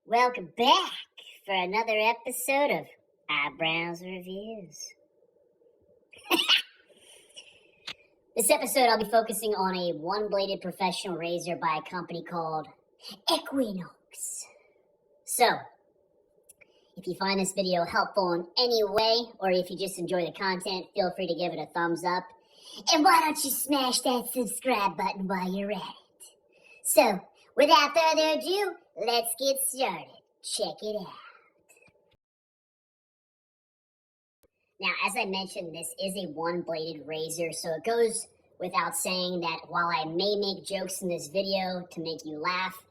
Welcome back for another episode of iBrowse Reviews. This episode I'll be focusing on a one-bladed professional razor by a company called Equinox. So, if you find this video helpful in any way, or if you just enjoy the content, feel free to give it a thumbs up. And why don't you smash that subscribe button while you're at it? So, without further ado, let's get started. Check it out. Now, as I mentioned, this is a one-bladed razor, so it goes without saying that while I may make jokes in this video to make you laugh,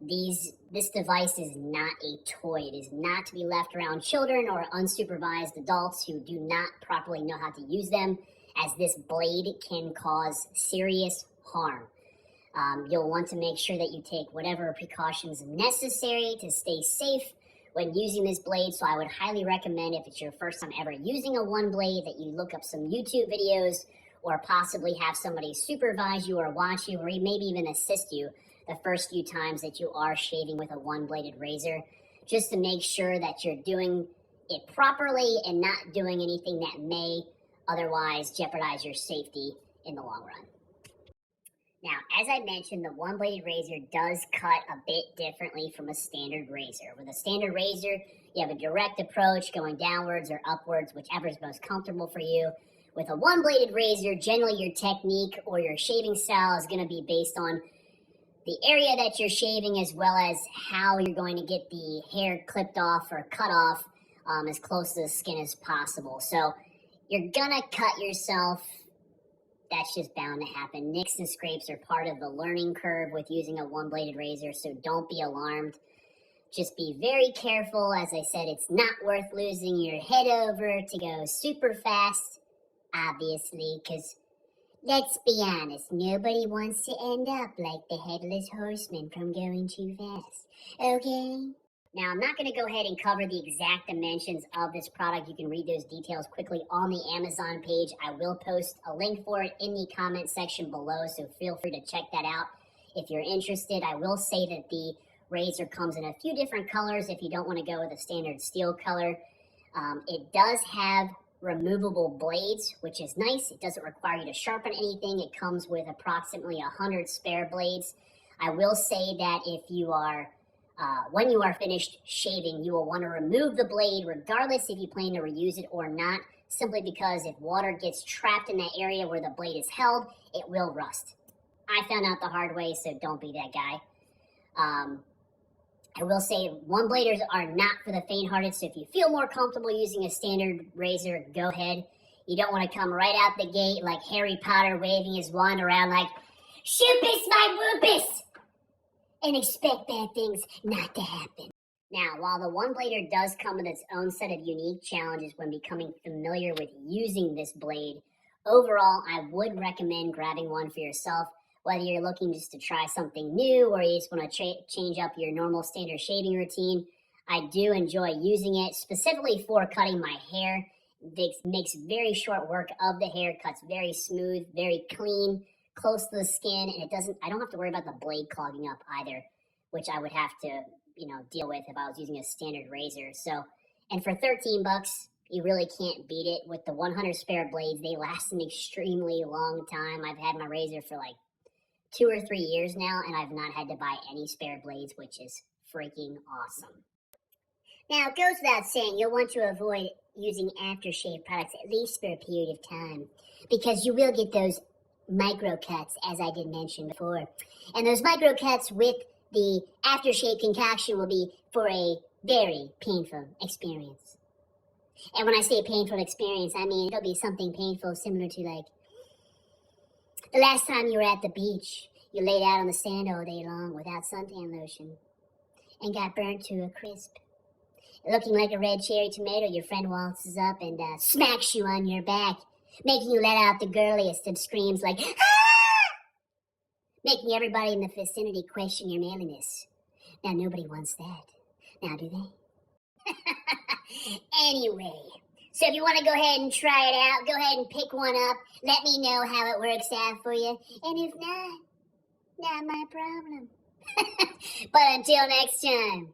this device is not a toy. It is not to be left around children or unsupervised adults who do not properly know how to use them, as this blade can cause serious harm. You'll want to make sure that you take whatever precautions necessary to stay safe when using this blade. So I would highly recommend, if it's your first time ever using a one blade, that you look up some YouTube videos or possibly have somebody supervise you or watch you or maybe even assist you the first few times that you are shaving with a one-bladed razor, just to make sure that you're doing it properly and not doing anything that may otherwise jeopardize your safety in the long run. Now, as I mentioned, the one-bladed razor does cut a bit differently from a standard razor. With a standard razor, you have a direct approach going downwards or upwards, whichever is most comfortable for you. With a one-bladed razor, generally your technique or your shaving style is going to be based on the area that you're shaving, as well as how you're going to get the hair clipped off or cut off as close to the skin as possible. So you're gonna cut yourself. That's just bound to happen. Nicks and scrapes are part of the learning curve with using a one-bladed razor, so don't be alarmed. Just be very careful. As I said, it's not worth losing your head over to go super fast, obviously, because let's be honest, nobody wants to end up like the Headless Horseman from going too fast, okay? Now, I'm not going to go ahead and cover the exact dimensions of this product. You can read those details quickly on the Amazon page. I will post a link for it in the comment section below, so feel free to check that out if you're interested. I will say that the razor comes in a few different colors if you don't want to go with a standard steel color. It does have removable blades, which is nice. It doesn't require you to sharpen anything. It comes with approximately 100 spare blades. I will say that if you are when you are finished shaving, you will want to remove the blade regardless if you plan to reuse it or not, simply because if water gets trapped in that area where the blade is held, it will rust. I found out the hard way, so don't be that guy. I will say one-bladers are not for the faint-hearted, so if you feel more comfortable using a standard razor, go ahead. You don't want to come right out the gate like Harry Potter waving his wand around like, "Shoopus my whoopus!" and expect bad things not to happen. Now, while the one-blader does come with its own set of unique challenges when becoming familiar with using this blade, overall, I would recommend grabbing one for yourself, whether you're looking just to try something new or you just want to change up your normal standard shaving routine. I do enjoy using it specifically for cutting my hair. It makes very short work of the hair, cuts very smooth, very clean, close to the skin, and I don't have to worry about the blade clogging up either, which I would have to, deal with if I was using a standard razor. So, and for $13, you really can't beat it. With the 100 spare blades, they last an extremely long time. I've had my razor for like 2 or 3 years now, and I've not had to buy any spare blades, which is freaking awesome. Now, it goes without saying, you'll want to avoid using aftershave products at least for a period of time, because you will get those micro cuts, as I did mention before. And those micro cuts with the aftershave concoction will be for a very painful experience. And when I say painful experience, I mean it'll be something painful similar to like the last time you were at the beach. You laid out on the sand all day long without suntan lotion and got burnt to a crisp. Looking like a red cherry tomato, your friend waltzes up and smacks you on your back, making you let out the girliest of screams like, "Ah!" Making everybody in the vicinity question your manliness. Now, nobody wants that. Now, do they? Anyway, so if you want to go ahead and try it out, go ahead and pick one up. Let me know how it works out for you. And if not my problem. But until next time.